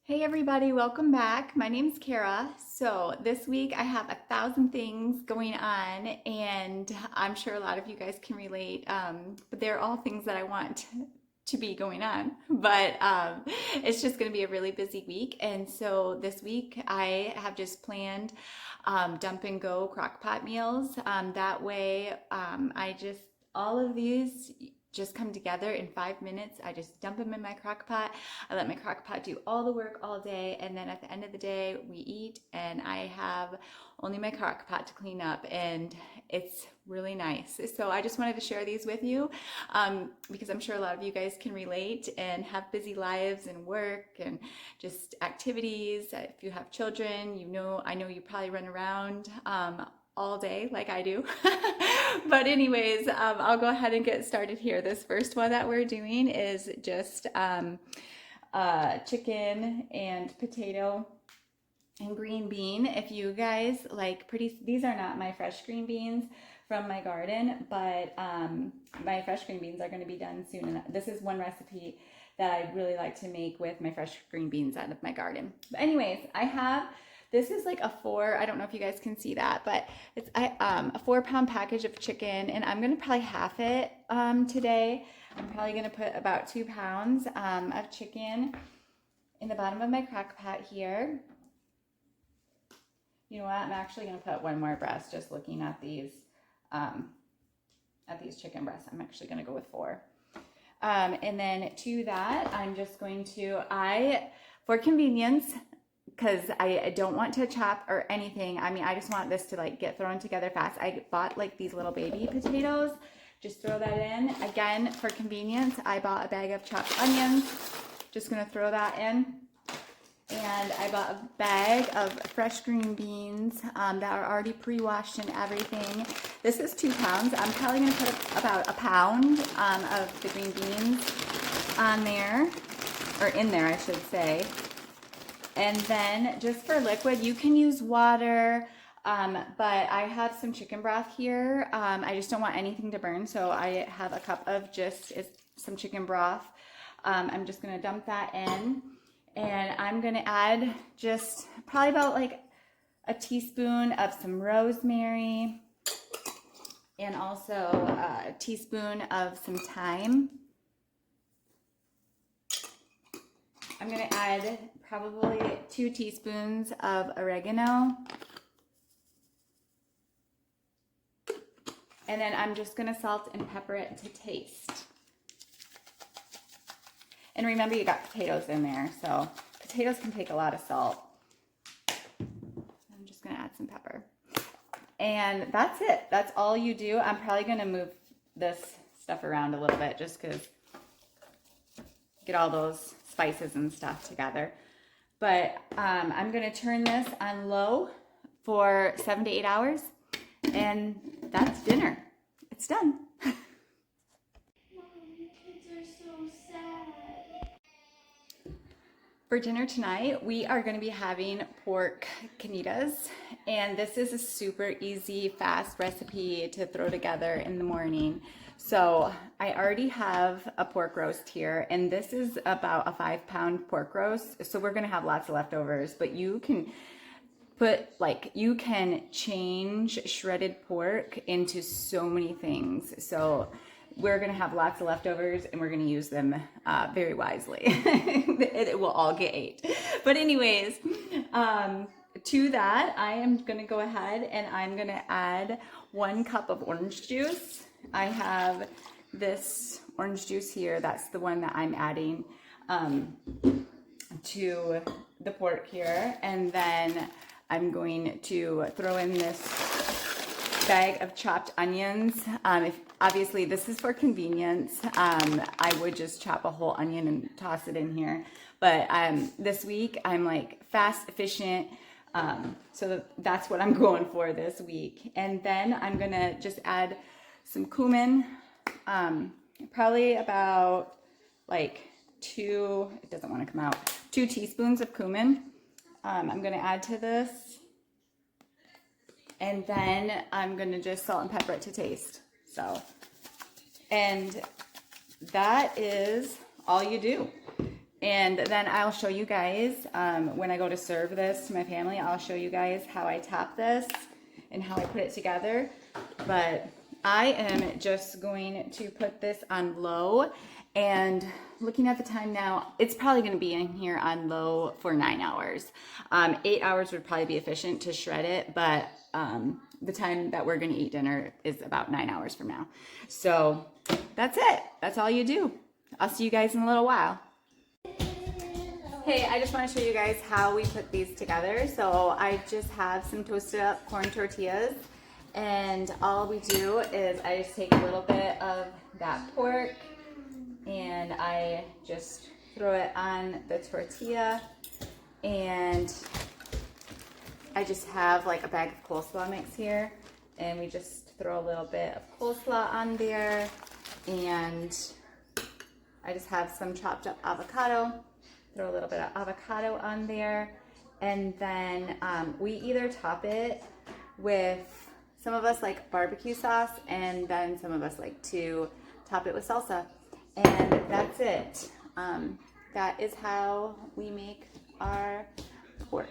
Hey everybody, welcome back. My name's Kara. So this week I have 1,000 things going on, and I'm sure a lot of you guys can relate. But they're all things that I want to be going on. But it's just going to be a really busy week. And so this week I have just planned dump and go crockpot meals. That way all of these just come together in 5 minutes. I just dump them in my crock pot. I let my crock pot do all the work all day, and then at the end of the day we eat, and I have only my crock pot to clean up, and it's really nice. So I just wanted to share these with you because I'm sure a lot of you guys can relate and have busy lives and work and just activities. If you have children, I know you probably run around all day like I do. But anyways, I'll go ahead and get started here. This first one that we're doing is just chicken and potato and green bean. If you guys like these are not my fresh green beans from my garden, but my fresh green beans are going to be done soon. And this is one recipe that I really like to make with my fresh green beans out of my garden. But anyways, this is like I don't know if you guys can see that, but it's a 4-pound package of chicken, and I'm gonna probably half it today. I'm probably gonna put about 2 pounds of chicken in the bottom of my crock pot here. You know what? I'm actually gonna put one more breast. Just looking at these chicken breasts, I'm actually gonna go with 4. And then to that, I'm just going to for convenience, because I don't want to chop or anything. I mean, I just want this to like get thrown together fast. I bought like these little baby potatoes. Just throw that in. Again, for convenience, I bought a bag of chopped onions. Just gonna throw that in. And I bought a bag of fresh green beans that are already pre-washed and everything. This is 2 pounds. I'm probably gonna put about 1 pound of the green beans on there, or in there, I should say. And then just for liquid, you can use water, but I have some chicken broth here. I just don't want anything to burn, so I have a cup of some chicken broth. I'm just gonna dump that in, and I'm gonna add just probably about like a teaspoon of some rosemary, and also a teaspoon of some thyme. I'm gonna add probably 2 teaspoons of oregano. And then I'm just gonna salt and pepper it to taste. And remember, you got potatoes in there, so potatoes can take a lot of salt. I'm just gonna add some pepper. And that's it. That's all you do. I'm probably gonna move this stuff around a little bit just because get all those spices and stuff together. But I'm gonna turn this on low for 7 to 8 hours, and that's dinner. It's done. Kids are so sad. For dinner tonight, we are gonna be having pork canitas, and this is a super easy, fast recipe to throw together in the morning. So I already have a pork roast here, and this is about a 5-pound pork roast. So we're gonna have lots of leftovers, but you can change shredded pork into so many things. So we're gonna have lots of leftovers, and we're gonna use them very wisely. It will all get ate. But anyways, to that, I am gonna go ahead and I'm gonna add 1 cup of orange juice. I have this orange juice here. That's the one that I'm adding to the pork here. And then I'm going to throw in this bag of chopped onions. Obviously, this is for convenience. I would just chop a whole onion and toss it in here. But this week, I'm like fast, efficient. So that's what I'm going for this week. And then I'm gonna just add some cumin, probably about like 2 teaspoons of cumin. I'm gonna add to this, and then I'm gonna just salt and pepper it to taste. And that is all you do. And then I'll show you guys, when I go to serve this to my family, I'll show you guys how I top this and how I put it together. But I am just going to put this on low, and looking at the time now, it's probably going to be in here on low for 9 hours. 8 hours would probably be efficient to shred it, but the time that we're going to eat dinner is about 9 hours from now. So that's it. That's all you do. I'll see you guys in a little while. Hey, I just want to show you guys how we put these together. So I just have some toasted up corn tortillas, and all we do is I just take a little bit of that pork and I just throw it on the tortilla, and I just have like a bag of coleslaw mix here, and we just throw a little bit of coleslaw on there, and I just have some chopped up avocado, throw a little bit of avocado on there, and then we either top it with, some of us like barbecue sauce, and then some of us like to top it with salsa, and that's it. That is how we make our pork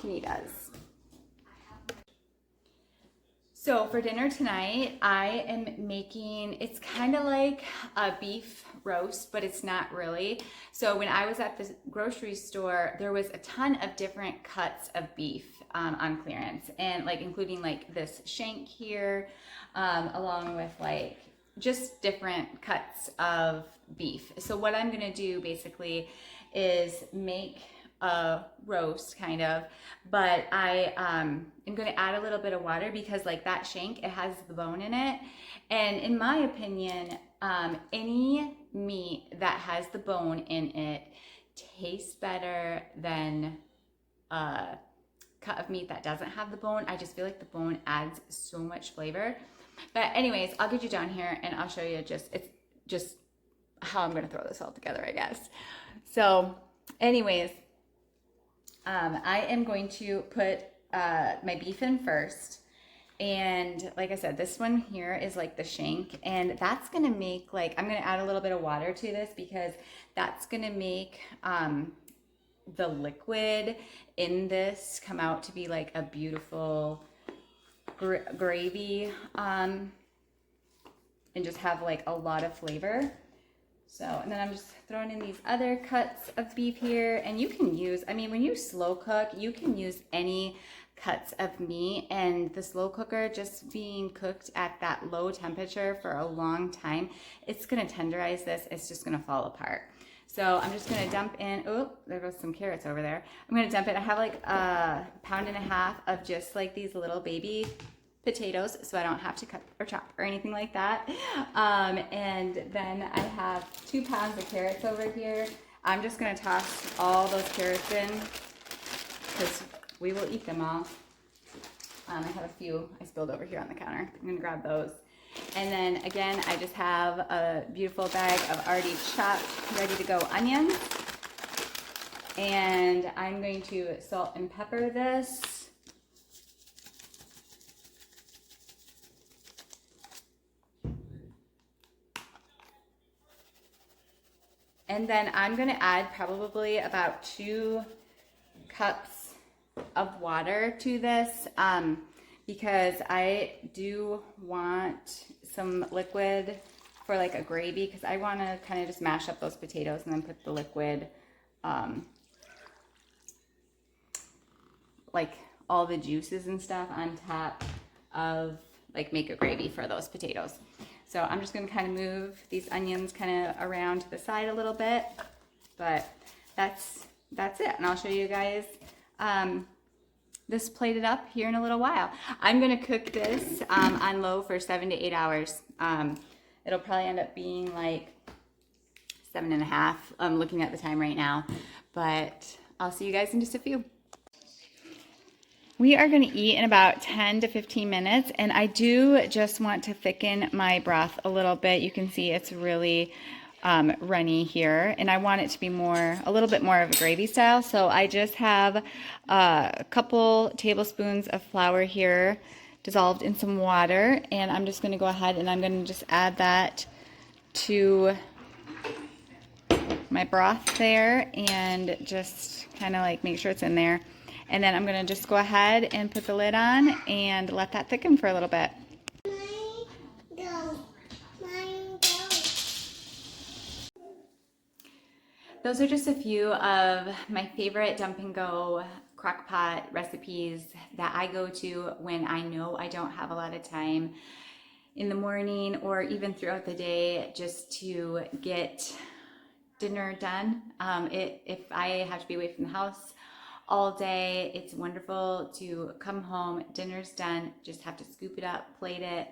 canitas. So for dinner tonight, I am making, it's kind of like a beef roast, but it's not really. So when I was at the grocery store, there was a ton of different cuts of beef on clearance, and like including like this shank here, along with like just different cuts of beef. So what I'm gonna do basically is make a roast kind of, but I am going to add a little bit of water because like that shank, it has the bone in it, and in my opinion, any meat that has the bone in it tastes better than a cut of meat that doesn't have the bone. I just feel like the bone adds so much flavor. But anyways, I'll get you down here and I'll show you just how I'm going to throw this all together, I guess. So anyways, I am going to put my beef in first, and like I said, this one here is like the shank, and that's gonna make like, I'm gonna add a little bit of water to this because that's gonna make the liquid in this come out to be like a beautiful gravy, and just have like a lot of flavor. So, and then I'm just throwing in these other cuts of beef here, and you can use, I mean, when you slow cook, you can use any cuts of meat, and the slow cooker just being cooked at that low temperature for a long time, it's gonna tenderize this, it's just gonna fall apart. So I'm just gonna dump in, oh, there goes some carrots over there. I'm gonna dump it, I have like a pound and a half of just like these little baby potatoes, so I don't have to cut or chop or anything like that. And then I have 2 pounds of carrots over here. I'm just gonna toss all those carrots in because we will eat them all. I have a few I spilled over here on the counter. I'm gonna grab those. And then again, I just have a beautiful bag of already chopped, ready to go onions. And I'm going to salt and pepper this. And then I'm gonna add probably about 2 cups of water to this, because I do want some liquid for like a gravy, because I wanna kind of just mash up those potatoes and then put the liquid, like all the juices and stuff on top of, like make a gravy for those potatoes. So I'm just gonna kind of move these onions kind of around to the side a little bit, but that's it. And I'll show you guys this plated up here in a little while. I'm gonna cook this on low for 7 to 8 hours. It'll probably end up being like 7.5. I'm looking at the time right now, but I'll see you guys in just a few. We are going to eat in about 10 to 15 minutes, and I do just want to thicken my broth a little bit. You can see it's really runny here, and I want it to be a little bit more of a gravy style. So I just have a couple tablespoons of flour here dissolved in some water, and I'm just going to go ahead and I'm going to just add that to my broth there and just kind of like make sure it's in there. And then I'm gonna just go ahead and put the lid on and let that thicken for a little bit. Those are just a few of my favorite dump and go crockpot recipes that I go to when I know I don't have a lot of time in the morning or even throughout the day just to get dinner done. If I have to be away from the house all day, it's wonderful to come home, dinner's done, just have to scoop it up, plate it,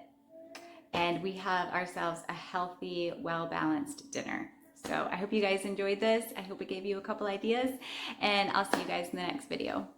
and we have ourselves a healthy, well-balanced dinner. So I hope you guys enjoyed this. I hope it gave you a couple ideas, and I'll see you guys in the next video.